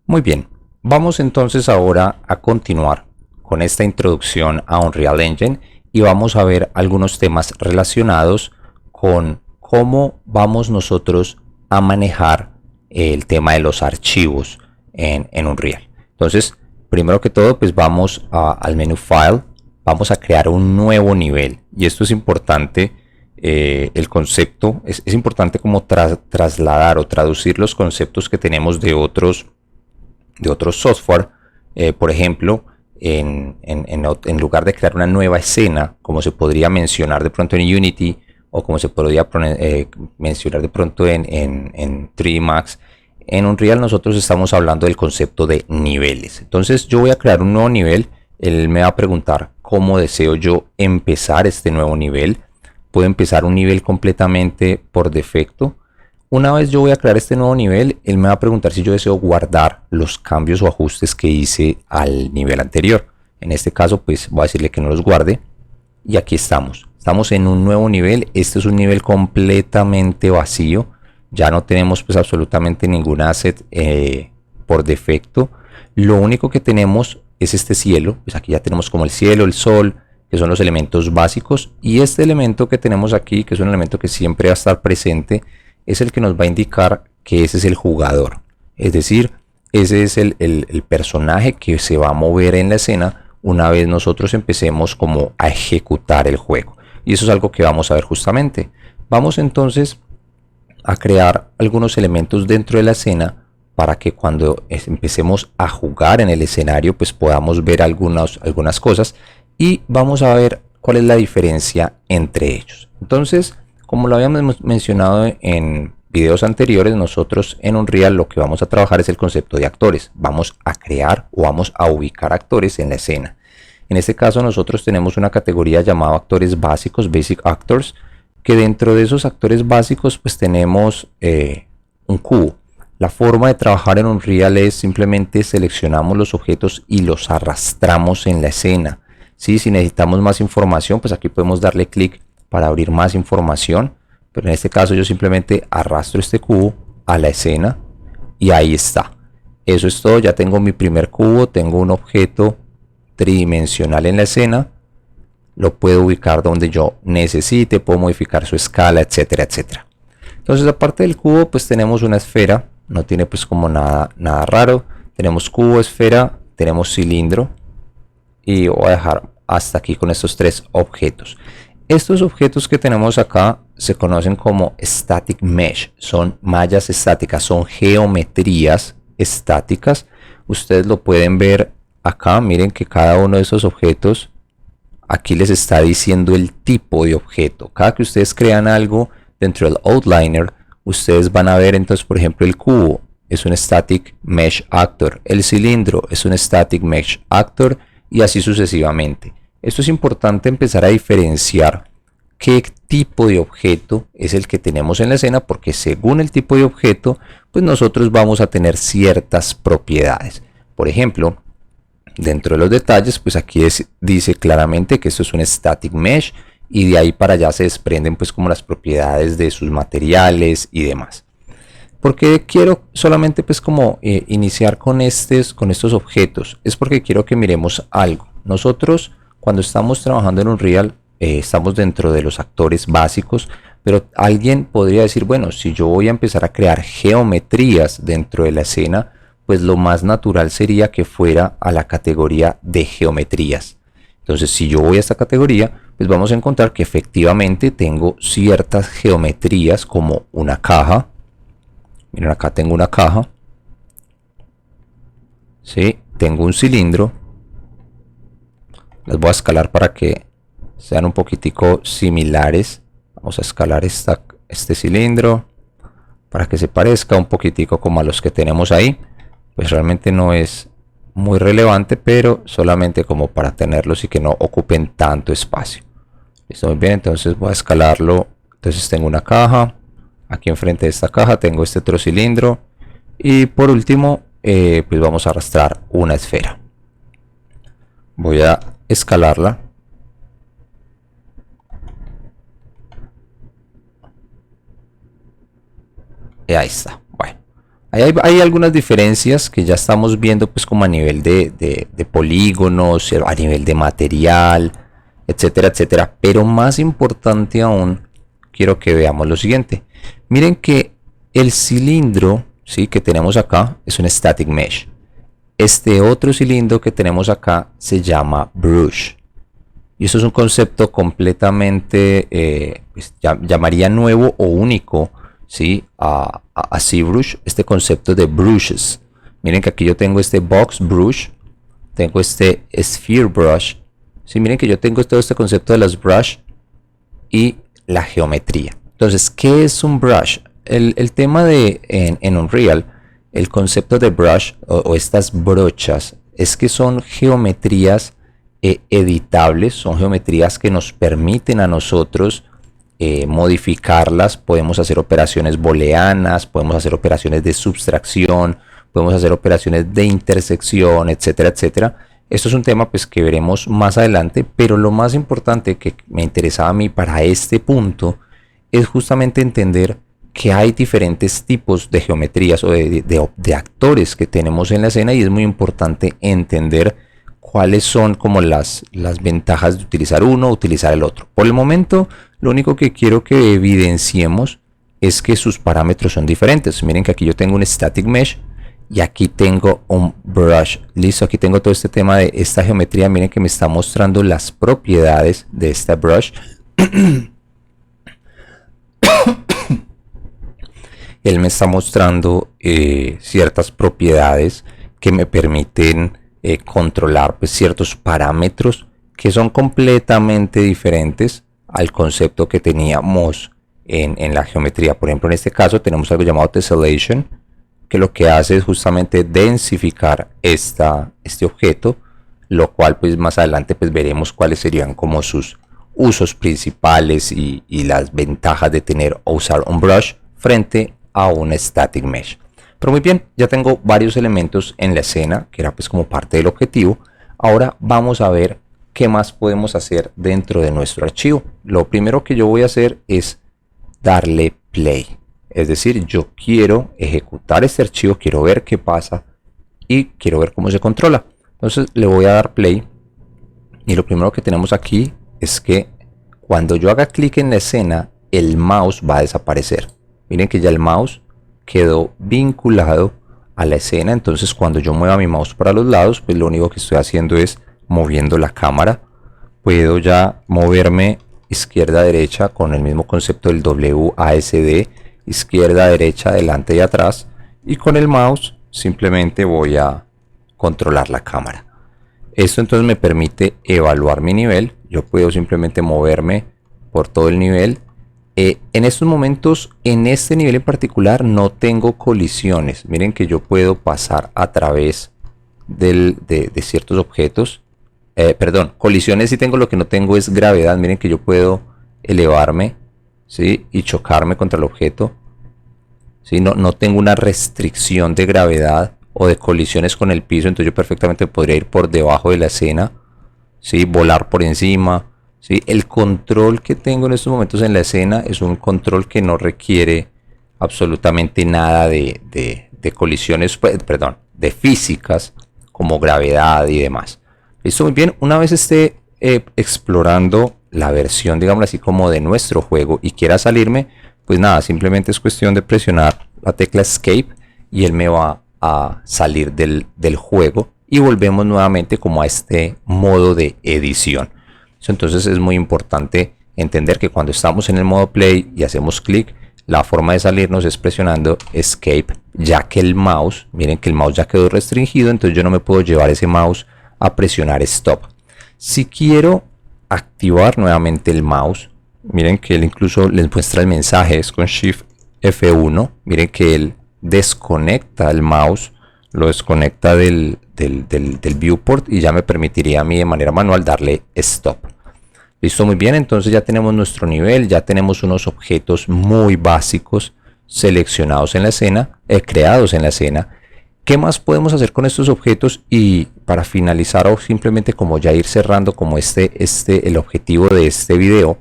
Muy bien, vamos entonces ahora a continuar con esta introducción a Unreal Engine y vamos a ver algunos temas relacionados con cómo vamos nosotros a manejar el tema de los archivos en Unreal. Entonces, primero que todo, pues vamos al menú File, vamos a crear un nuevo nivel y esto es importante. El concepto es importante como trasladar o traducir los conceptos que tenemos de otros software. Por ejemplo, en lugar de crear una nueva escena, como se podría mencionar de pronto en Unity o como se podría mencionar de pronto en 3D Max, en Unreal nosotros estamos hablando del concepto de niveles. Entonces yo voy a crear un nuevo nivel. Él me va a preguntar cómo deseo yo empezar este nuevo nivel. Puedo empezar un nivel completamente por defecto. Una vez yo voy a crear este nuevo nivel, él me va a preguntar si yo deseo guardar los cambios o ajustes que hice al nivel anterior. En este caso, pues voy a decirle que no los guarde. Y aquí estamos. Estamos en un nuevo nivel. Este es un nivel completamente vacío. Ya no tenemos pues absolutamente ningún asset por defecto. Lo único que tenemos es este cielo. Pues aquí ya tenemos como el cielo, el sol, que son los elementos básicos. Y este elemento que tenemos aquí, que es un elemento que siempre va a estar presente, es el que nos va a indicar que ese es el jugador. Es decir, ese es el personaje que se va a mover en la escena una vez nosotros empecemos como a ejecutar el juego. Y eso es algo que vamos a ver justamente. Vamos entonces a crear algunos elementos dentro de la escena para que cuando empecemos a jugar en el escenario pues podamos ver algunas cosas y vamos a ver cuál es la diferencia entre ellos. Entonces, como lo habíamos mencionado en videos anteriores, nosotros en Unreal lo que vamos a trabajar es el concepto de actores. Vamos a crear o vamos a ubicar actores en la escena. En este caso nosotros tenemos una categoría llamada actores básicos, Basic Actors, que dentro de esos actores básicos pues tenemos un cubo. La forma de trabajar en Unreal es simplemente seleccionamos los objetos y los arrastramos en la escena. ¿Sí? Si necesitamos más información, pues aquí podemos darle clic para abrir más información, pero en este caso yo simplemente arrastro este cubo a la escena y ahí está. Eso es todo. Ya tengo mi primer cubo, tengo un objeto tridimensional en la escena, lo puedo ubicar donde yo necesite, puedo modificar su escala, etcétera, etcétera. Entonces, aparte del cubo, pues tenemos una esfera, no tiene pues como nada raro. Tenemos cubo, esfera, tenemos cilindro y voy a dejar hasta aquí con estos tres objetos. Estos objetos que tenemos acá se conocen como static mesh, son mallas estáticas, son geometrías estáticas. Ustedes lo pueden ver acá, miren que cada uno de esos objetos aquí les está diciendo el tipo de objeto. Cada que ustedes crean algo dentro del outliner, ustedes van a ver entonces, por ejemplo, el cubo es un static mesh actor, el cilindro es un static mesh actor y así sucesivamente. Esto es importante empezar a diferenciar qué tipo de objeto es el que tenemos en la escena, porque según el tipo de objeto, pues nosotros vamos a tener ciertas propiedades. Por ejemplo, dentro de los detalles, pues aquí dice claramente que esto es un static mesh y de ahí para allá se desprenden pues como las propiedades de sus materiales y demás. Porque quiero solamente pues como iniciar con estos objetos, es porque quiero que miremos algo. Nosotros cuando estamos trabajando en Unreal estamos dentro de los actores básicos, pero alguien podría decir, bueno, si yo voy a empezar a crear geometrías dentro de la escena, pues lo más natural sería que fuera a la categoría de geometrías. Entonces, si yo voy a esta categoría, pues vamos a encontrar que efectivamente tengo ciertas geometrías como una caja. Miren, acá tengo una caja. ¿Sí? Tengo un cilindro. Las voy a escalar para que sean un poquitico similares. Vamos a escalar este cilindro para que se parezca un poquitico como a los que tenemos ahí. Pues realmente no es muy relevante, pero solamente como para tenerlos y que no ocupen tanto espacio. Listo, muy bien, entonces voy a escalarlo. Entonces tengo una caja, aquí enfrente de esta caja tengo este otro cilindro y por último pues vamos a arrastrar una esfera. Voy a escalarla y ahí está. Bueno, Hay algunas diferencias que ya estamos viendo pues como a nivel de polígonos, a nivel de material, etcétera, etcétera. Pero más importante aún, quiero que veamos lo siguiente. Miren que el cilindro, ¿sí?, que tenemos acá es un static mesh. Este otro cilindro que tenemos acá se llama brush. Y eso es un concepto completamente, pues, llamaría nuevo o único, ¿sí?, a ZBrush, este concepto de brushes. Miren que aquí yo tengo este box brush, tengo este sphere brush. ¿Sí? Miren que yo tengo todo este concepto de las brush y la geometría. Entonces, ¿qué es un brush? El tema en Unreal, el concepto de brush o estas brochas es que son geometrías editables, son geometrías que nos permiten a nosotros modificarlas. Podemos hacer operaciones booleanas, podemos hacer operaciones de subtracción, podemos hacer operaciones de intersección, etcétera, etcétera. Esto es un tema pues que veremos más adelante, pero lo más importante que me interesaba a mí para este punto es justamente entender que hay diferentes tipos de geometrías o de actores que tenemos en la escena, y es muy importante entender cuáles son como las ventajas de utilizar uno o utilizar el otro. Por el momento, lo único que quiero que evidenciemos es que sus parámetros son diferentes. Miren que aquí yo tengo un static mesh y aquí tengo un brush. Listo, aquí tengo todo este tema de esta geometría. Miren que me está mostrando las propiedades de esta brush. Él me está mostrando ciertas propiedades que me permiten controlar pues ciertos parámetros que son completamente diferentes al concepto que teníamos en la geometría. Por ejemplo, en este caso tenemos algo llamado tessellation, que lo que hace es justamente densificar este objeto, lo cual pues más adelante pues veremos cuáles serían como sus usos principales y las ventajas de tener o usar un brush frente a un static mesh. Pero muy bien, ya tengo varios elementos en la escena, que era pues como parte del objetivo. Ahora vamos a ver qué más podemos hacer dentro de nuestro archivo. Lo primero que yo voy a hacer es darle play. Es decir, yo quiero ejecutar este archivo, quiero ver qué pasa y quiero ver cómo se controla. Entonces le voy a dar play, y lo primero que tenemos aquí es que cuando yo haga clic en la escena, el mouse va a desaparecer. Miren que ya el mouse quedó vinculado a la escena. Entonces cuando yo mueva mi mouse para los lados, pues lo único que estoy haciendo es moviendo la cámara. Puedo ya moverme izquierda a derecha con el mismo concepto del WASD, izquierda a derecha, adelante y atrás, y con el mouse simplemente voy a controlar la cámara. Esto entonces me permite evaluar mi nivel. Yo puedo simplemente moverme por todo el nivel. En estos momentos, en este nivel en particular, no tengo colisiones. Miren que yo puedo pasar a través de ciertos objetos. Perdón, colisiones sí tengo, lo que no tengo es gravedad. Miren que yo puedo elevarme, ¿sí?, y chocarme contra el objeto, ¿sí? No tengo una restricción de gravedad o de colisiones con el piso. Entonces yo perfectamente podría ir por debajo de la escena, ¿sí?, volar por encima. ¿Sí? El control que tengo en estos momentos en la escena es un control que no requiere absolutamente nada de colisiones, perdón, de físicas como gravedad y demás. Listo, muy bien. Una vez esté explorando la versión, digamos así, como de nuestro juego y quiera salirme, pues nada, simplemente es cuestión de presionar la tecla Escape y él me va a salir del juego, y volvemos nuevamente como a este modo de edición. Entonces es muy importante entender que cuando estamos en el modo play y hacemos clic, la forma de salirnos es presionando Escape, ya que el mouse, miren que el mouse ya quedó restringido, entonces yo no me puedo llevar ese mouse a presionar Stop. Si quiero activar nuevamente el mouse, miren que él incluso les muestra el mensaje, es con Shift F1, miren que él desconecta el mouse, lo desconecta del viewport, y ya me permitiría a mí de manera manual darle Stop. Listo, muy bien. Entonces ya tenemos nuestro nivel, ya tenemos unos objetos muy básicos seleccionados en la escena, creados en la escena. ¿Qué más podemos hacer con estos objetos? Y para finalizar, o simplemente como ya ir cerrando como el objetivo de este video,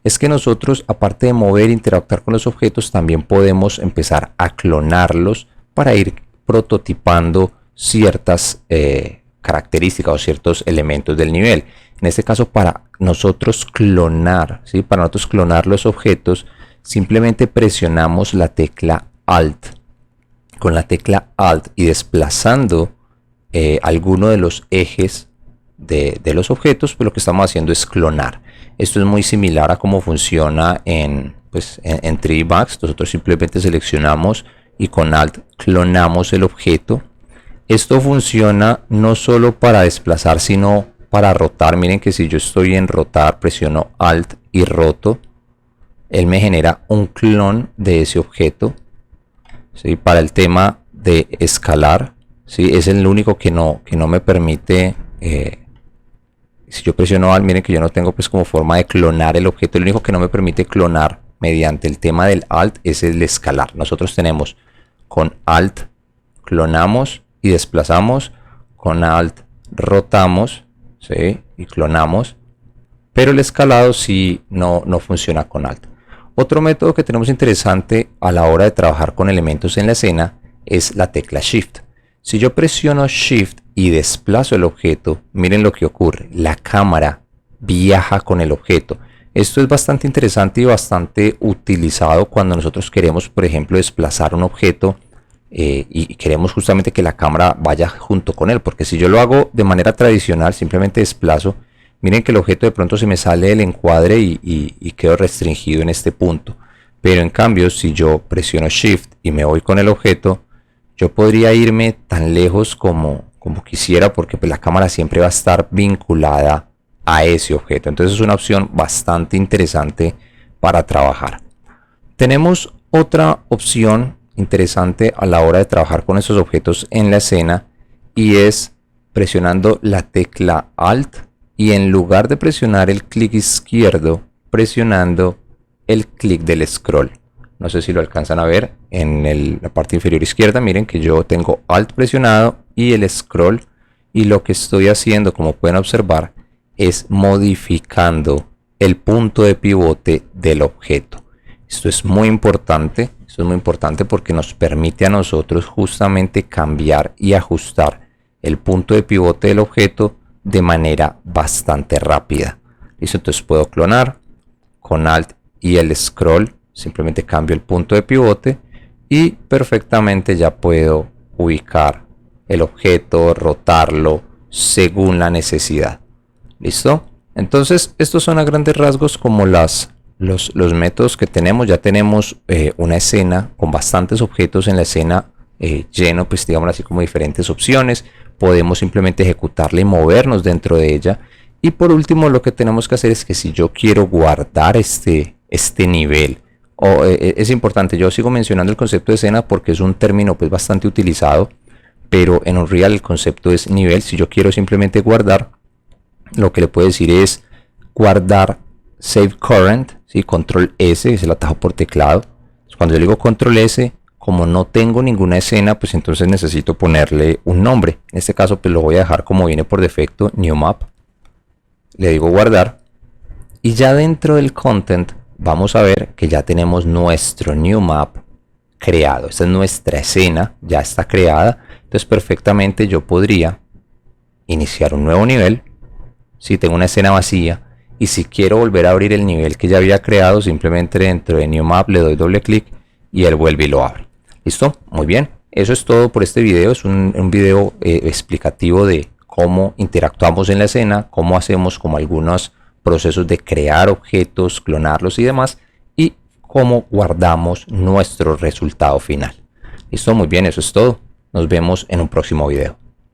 es que nosotros, aparte de mover e interactuar con los objetos, también podemos empezar a clonarlos para ir prototipando ciertas características o ciertos elementos del nivel. En este caso, para nosotros clonar, ¿sí? Para nosotros clonar los objetos, simplemente presionamos la tecla Alt. Con la tecla Alt y desplazando alguno de los ejes de los objetos, pues lo que estamos haciendo es clonar. Esto es muy similar a cómo funciona en 3D Max. Nosotros simplemente seleccionamos y con Alt clonamos el objeto. Esto funciona no solo para desplazar, sino para rotar. Miren que si yo estoy en rotar, presiono Alt y roto, él me genera un clon de ese objeto. ¿Sí? Para el tema de escalar, ¿sí? Es el único que no me permite. Si yo presiono Alt, miren que yo no tengo pues como forma de clonar el objeto. El único que no me permite clonar mediante el tema del Alt es el escalar. Nosotros tenemos con Alt clonamos y desplazamos, con Alt rotamos, ¿sí? Y clonamos, pero el escalado sí no funciona con Alt. Otro método que tenemos interesante a la hora de trabajar con elementos en la escena es la tecla Shift. Si yo presiono Shift y desplazo el objeto, miren lo que ocurre. La cámara viaja con el objeto. Esto es bastante interesante y bastante utilizado cuando nosotros queremos, por ejemplo, desplazar un objeto y queremos justamente que la cámara vaya junto con él. Porque si yo lo hago de manera tradicional, simplemente desplazo, miren que el objeto de pronto se me sale del encuadre y quedo restringido en este punto. Pero en cambio, si yo presiono Shift y me voy con el objeto, yo podría irme tan lejos como quisiera, porque pues la cámara siempre va a estar vinculada a ese objeto. Entonces es una opción bastante interesante para trabajar. Tenemos otra opción interesante a la hora de trabajar con esos objetos en la escena, y es presionando la tecla Alt y en lugar de presionar el clic izquierdo, presionando el clic del scroll. No sé si lo alcanzan a ver en la parte inferior izquierda. Miren que yo tengo Alt presionado y el scroll, y lo que estoy haciendo, como pueden observar, es modificando el punto de pivote del objeto. Esto es muy importante. Esto es muy importante porque nos permite a nosotros justamente cambiar y ajustar el punto de pivote del objeto de manera bastante rápida. ¿Listo? Entonces puedo clonar con Alt y el scroll. Simplemente cambio el punto de pivote y perfectamente ya puedo ubicar el objeto, rotarlo según la necesidad. ¿Listo? Entonces estos son a grandes rasgos como los métodos que tenemos. Ya tenemos una escena con bastantes objetos en la escena lleno, pues digamos así, como diferentes opciones. Podemos simplemente ejecutarla y movernos dentro de ella. Y por último, lo que tenemos que hacer es que si yo quiero guardar este nivel, es importante, yo sigo mencionando el concepto de escena porque es un término pues bastante utilizado, pero en Unreal el concepto es nivel. Si yo quiero simplemente guardar, lo que le puedo decir es guardar Save Current, ¿sí? Control S, es el atajo por teclado. Cuando yo le digo Control S, como no tengo ninguna escena, pues entonces necesito ponerle un nombre. En este caso pues lo voy a dejar como viene por defecto, New Map. Le digo guardar, y ya dentro del content vamos a ver que ya tenemos nuestro New Map creado. Esta es nuestra escena, ya está creada. Entonces perfectamente yo podría iniciar un nuevo nivel si tengo una escena vacía, y si quiero volver a abrir el nivel que ya había creado, simplemente dentro de New Map le doy doble clic y él vuelve y lo abre. ¿Listo? Muy bien. Eso es todo por este video. Es un video explicativo de cómo interactuamos en la escena, cómo hacemos como algunos procesos de crear objetos, clonarlos y demás, y cómo guardamos nuestro resultado final. ¿Listo? Muy bien, eso es todo. Nos vemos en un próximo video.